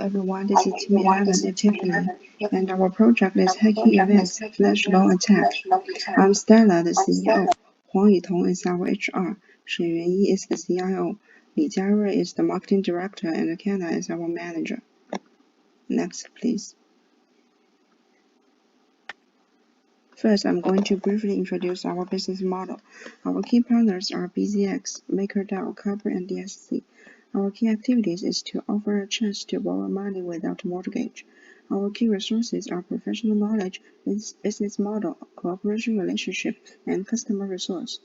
everyone, this is Team 11 at Epiphany, and our project is Hacking Events Flashloan Attack. I'm Stella, the CEO. Huang Yitong is our HR. Shen Yuanyi is the CIO. Li Jiarui is the marketing director, and Kenna is our manager. Next, please. First, I'm going to briefly introduce our business model. Our key partners are BZX, MakerDAO, Copper, and DSC. Our key activities is to offer a chance to borrow money without mortgage. Our key resources are professional knowledge, business model, cooperation relationship, and customer resource.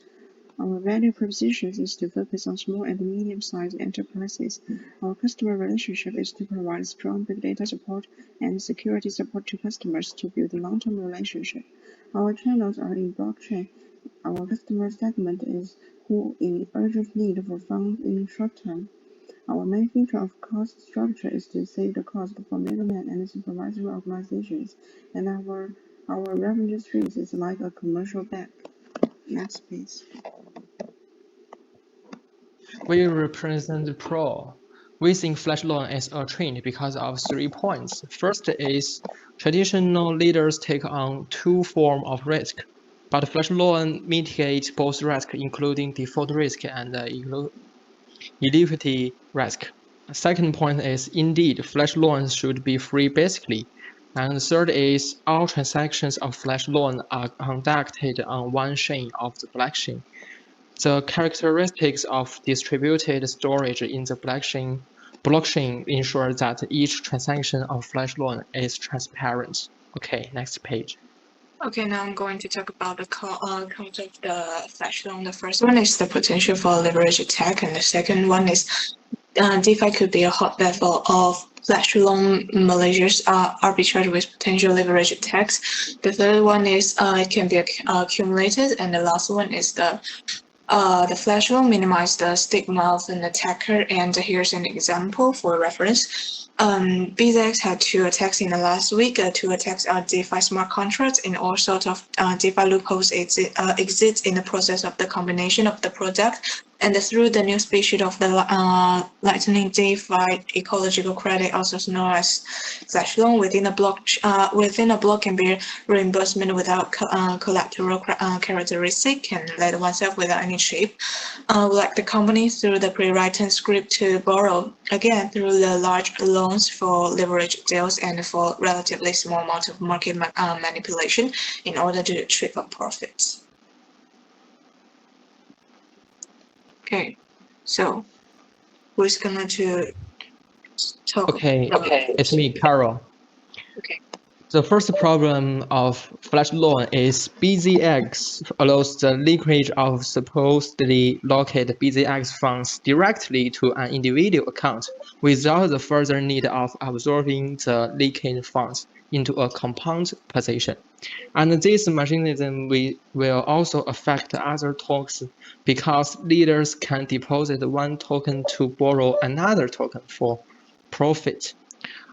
Our value proposition is to focus on small and medium-sized enterprises. Our customer relationship is to provide strong big data support and security support to customers to build a long-term relationship. Our channels are in blockchain. Our customer segment is who in urgent need for funds in short term. Our main feature of cost structure is to save the cost for middlemen and supervisory organizations, and our revenue streams is like a commercial bank. Next, please. We represent Pro. We think flash loan is a trend because of 3 points. First is traditional leaders take on 2 forms of risk, but flash loan mitigate both risks, including default risk and illiquidity risk. Second point is indeed flash loans should be free basically. And third is all transactions of flash loan are conducted on one chain of the blockchain. The characteristics of distributed storage in the blockchain ensure that each transaction of flash loan is transparent. Okay, next page. Okay, now I'm going to talk about the concept of the flash loan. The first one is the potential for leverage attack, and the second one is DeFi could be a hotbed of flash loan malicious arbitrage with potential leverage attacks. The third one is it can be accumulated, and the last one is the flash loan minimize the stigma of an attacker. And here's an example for reference. BZX had 2 attacks in the last week. 2 attacks are DeFi smart contracts, and all sorts of DeFi loopholes exist in the process of the combination of the product. And through the new species of the Lightning DeFi ecological credit, also known as flash loan, within a block can be reimbursement without collateral characteristic, can let oneself without any chip, like the company through the pre-written script to borrow, again through the large loans for leverage deals and for relatively small amount of market manipulation in order to trick up profits. Okay, so who's going to talk? Okay, it's me, Carol. Okay. The first problem of flash loan is BZX allows the leakage of supposedly locked BZX funds directly to an individual account without the further need of absorbing the leaked funds into a compound position. And this mechanism will also affect other tokens because leaders can deposit one token to borrow another token for profit.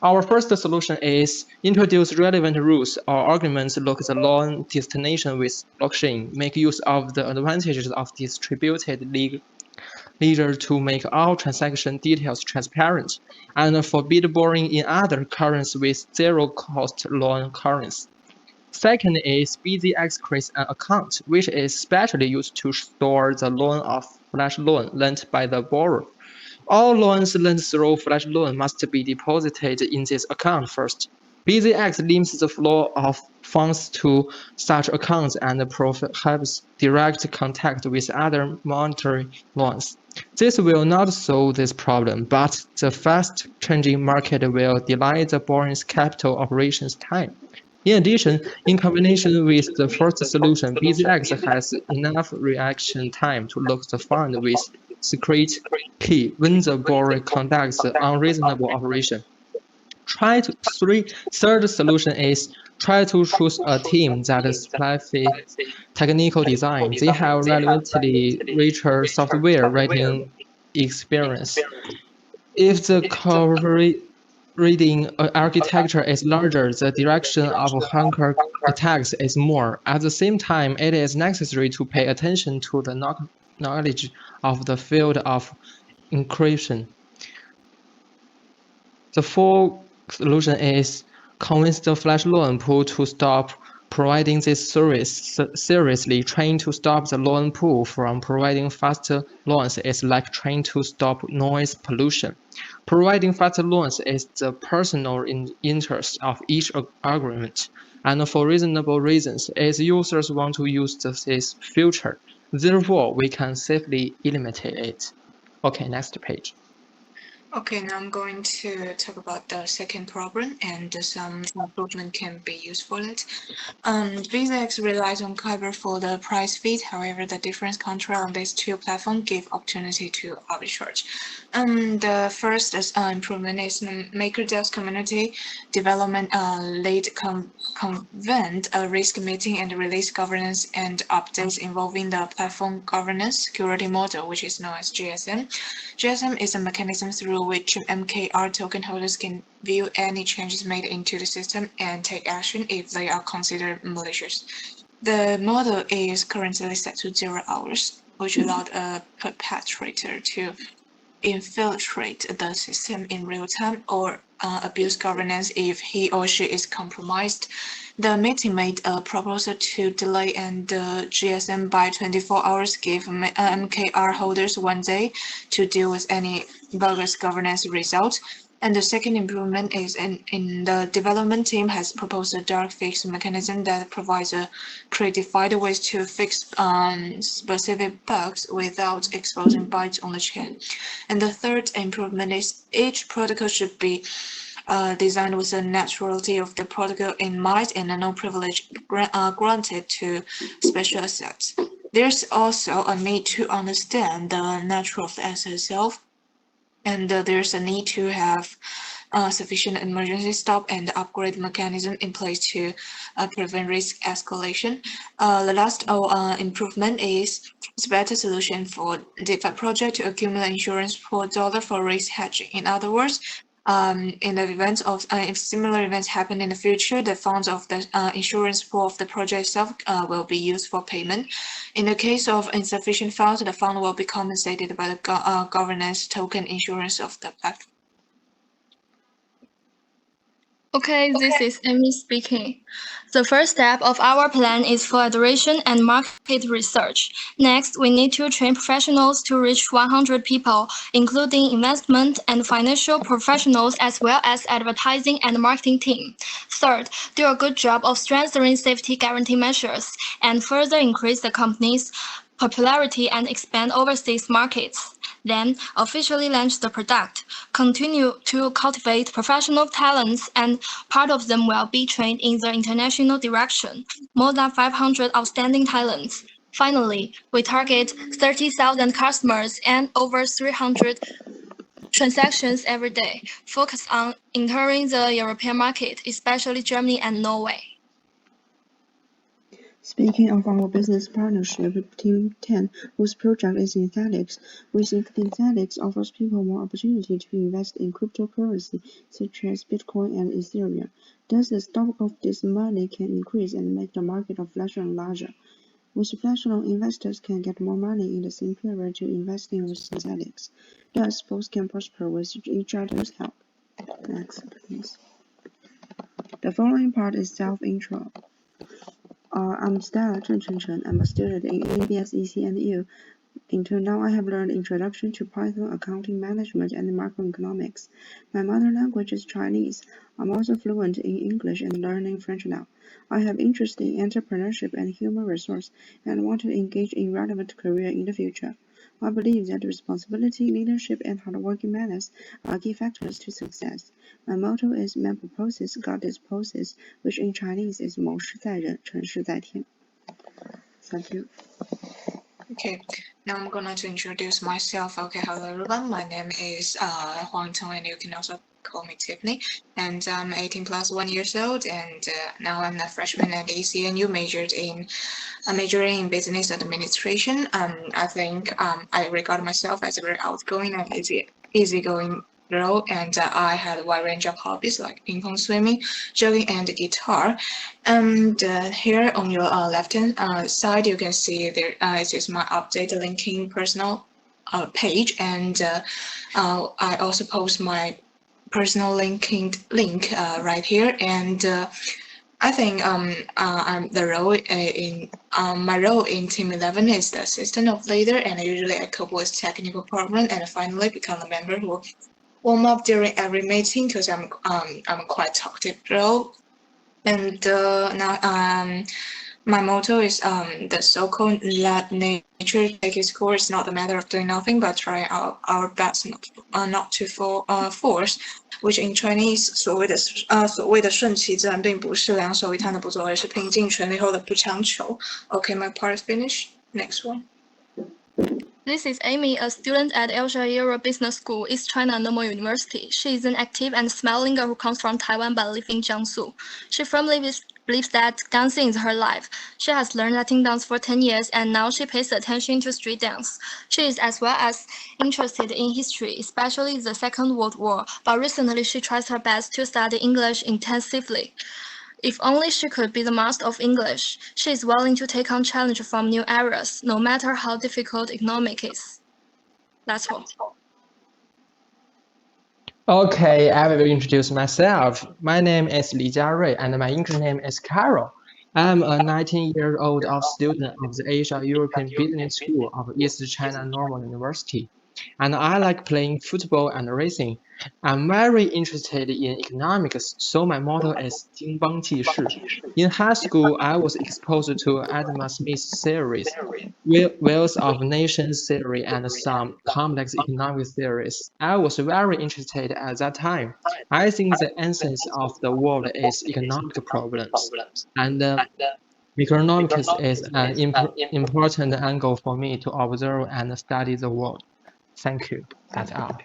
Our first solution is introduce relevant rules or arguments look the loan destination with blockchain, make use of the advantages of distributed ledger to make all transaction details transparent, and forbid borrowing in other currencies with zero-cost loan currency. Second is BZX creates an account, which is specially used to store the loan of flash loan lent by the borrower. All loans lent through flash loan must be deposited in this account first. BZX limits the flow of funds to such accounts and prohibits direct contact with other monetary loans. This will not solve this problem, but the fast-changing market will delay the borrower's capital operations time. In addition, in combination with the first solution, BZX has enough reaction time to lock the fund with secret key when the borrower conducts unreasonable operation. Third solution is try to choose a team that specifies technical design. They have relatively richer software writing experience. If the reading architecture is larger, the direction of hacker attacks is more. At the same time, it is necessary to pay attention to the knowledge of the field of encryption. The fourth solution is convince the flash loan pool to stop providing this service. Seriously, trying to stop the loan pool from providing faster loans is like trying to stop noise pollution. Providing faster loans is the personal interest of each argument, and for reasonable reasons, its users want to use this feature. Therefore, we can safely eliminate it. Okay, next page. Okay, now I'm going to talk about the second problem and some improvement can be used for it. VZX relies on Kyber for the price feed. However, the difference control on these two platforms give opportunity to arbitrage. The first improvement is MakerDAO's community development lead convened a risk meeting and release governance and updates involving the platform governance security model, which is known as GSM. GSM is a mechanism through which MKR token holders can view any changes made into the system and take action if they are considered malicious. The model is currently set to 0 hours, which allowed a perpetrator to infiltrate the system in real time or abuse governance if he or she is compromised. The meeting made a proposal to delay and GSM by 24 hours, give MKR holders 1 day to deal with any bogus governance result. And the second improvement is in the development team has proposed a dark fix mechanism that provides a predefined ways to fix specific bugs without exposing bytes on the chain. And the third improvement is each protocol should be designed with the naturality of the protocol in mind and no privilege granted to special assets. There's also a need to understand the nature of the asset itself, and there's a need to have sufficient emergency stop and upgrade mechanism in place to prevent risk escalation. The last improvement is a better solution for DeFi project to accumulate insurance per dollar for risk hedging. In other words, in the event of if similar events happen in the future, the funds of the insurance pool of the project itself will be used for payment. In the case of insufficient funds, the fund will be compensated by the governance token insurance of the platform. Okay, this is Amy speaking. The first step of our plan is federation and market research. Next, we need to train professionals to reach 100 people, including investment and financial professionals, as well as advertising and marketing team. Third, do a good job of strengthening safety guarantee measures and further increase the company's popularity and expand overseas markets. Then officially launch the product. Continue to cultivate professional talents, and part of them will be trained in the international direction. More than 500 outstanding talents. Finally, we target 30,000 customers and over 300 transactions every day. Focus on entering the European market, especially Germany and Norway. Speaking of our business partnership with Team 10, whose project is Synthetics, we think Synthetics offers people more opportunity to invest in cryptocurrency such as Bitcoin and Ethereum. Thus, the stock of this money can increase and make the market of flashloan larger. With flashloan, investors can get more money in the same period to investing with Synthetics. Thus, both can prosper with each other's help. Next, please. The following part is self-intro. I'm Stella Chen. I'm a student in ABS ECNU. Until now, I have learned Introduction to Python, Accounting Management, and Macroeconomics. My mother language is Chinese. I'm also fluent in English and learning French now. I have interest in entrepreneurship and human resource and want to engage in relevant career in the future. I believe that responsibility, leadership, and hardworking manners are key factors to success. My motto is Man proposes, God disposes, which in Chinese is 谋事在人，成事在天. Thank you. Okay, now I'm gonna to introduce myself. Okay, hello everyone. My name is Huang Tong, and you can also call me Tiffany. And I'm 18 plus 1 years old, and now I'm a freshman at ECNU, majoring in business administration. I think I regard myself as a very outgoing and easygoing girl, and I had a wide range of hobbies like ping pong, swimming, jogging, and guitar. And here on your left-hand side, you can see there it is my update linking personal page, and I also post my personal link right here, and I think the role in my role in Team 11 is the assistant of leader, and usually I cope with technical problem, and finally become a member who warm up during every meeting because I'm quite talkative girl. And now my motto is the so-called let nature take its course, not a matter of doing nothing, but try our best not to force, which in Chinese 所谓的顺其自然，并不是两手一摊的不做，而是拼尽全力后的不强求。Okay, my part is finished. Next one. This is Amy, a student at Al Jazeera Business School, East China Normal University. She is an active and smiling girl who comes from Taiwan but lives in Jiangsu. She firmly believes that dancing is her life. She has learned Latin dance for 10 years and now she pays attention to street dance. She is as well as interested in history, especially the Second World War, but recently she tries her best to study English intensively. If only she could be the master of English. She is willing to take on challenge from new areas, no matter how difficult economic is. That's all. Okay, I will introduce myself. My name is Li Jiarui, and my English name is Carol. I'm a 19-year-old student of the Asia European Business School of East China Normal University, and I like playing football and racing. I'm very interested in economics, so my motto is 经邦济世. In high school, I was exposed to Adam Smith's theories, Wealth of Nations theory, and some complex economic theories. I was very interested at that time. I think the essence of the world is economic problems, and economics is an important angle for me to observe and study the world. Thank you. That's all.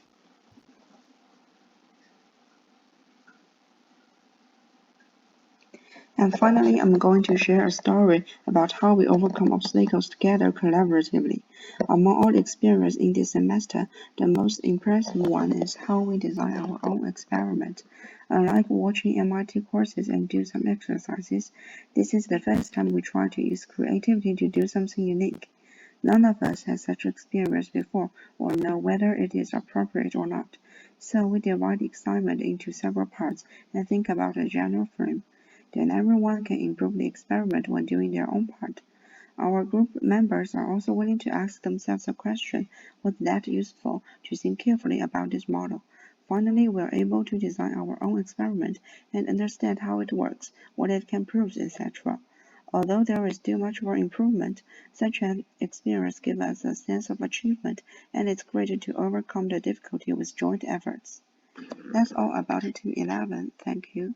And finally, I'm going to share a story about how we overcome obstacles together collaboratively. Among all the experience in this semester, the most impressive one is how we design our own experiment. Unlike watching MIT courses and do some exercises, this is the first time we try to use creativity to do something unique. None of us has such experience before or know whether it is appropriate or not. So we divide the assignment into several parts and think about a general frame. Then everyone can improve the experiment when doing their own part. Our group members are also willing to ask themselves a question, was that useful, to think carefully about this model. Finally, we are able to design our own experiment and understand how it works, what it can prove, etc. Although there is still much for improvement, such an experience gives us a sense of achievement, and it's great to overcome the difficulty with joint efforts. That's all about Team 11. Thank you.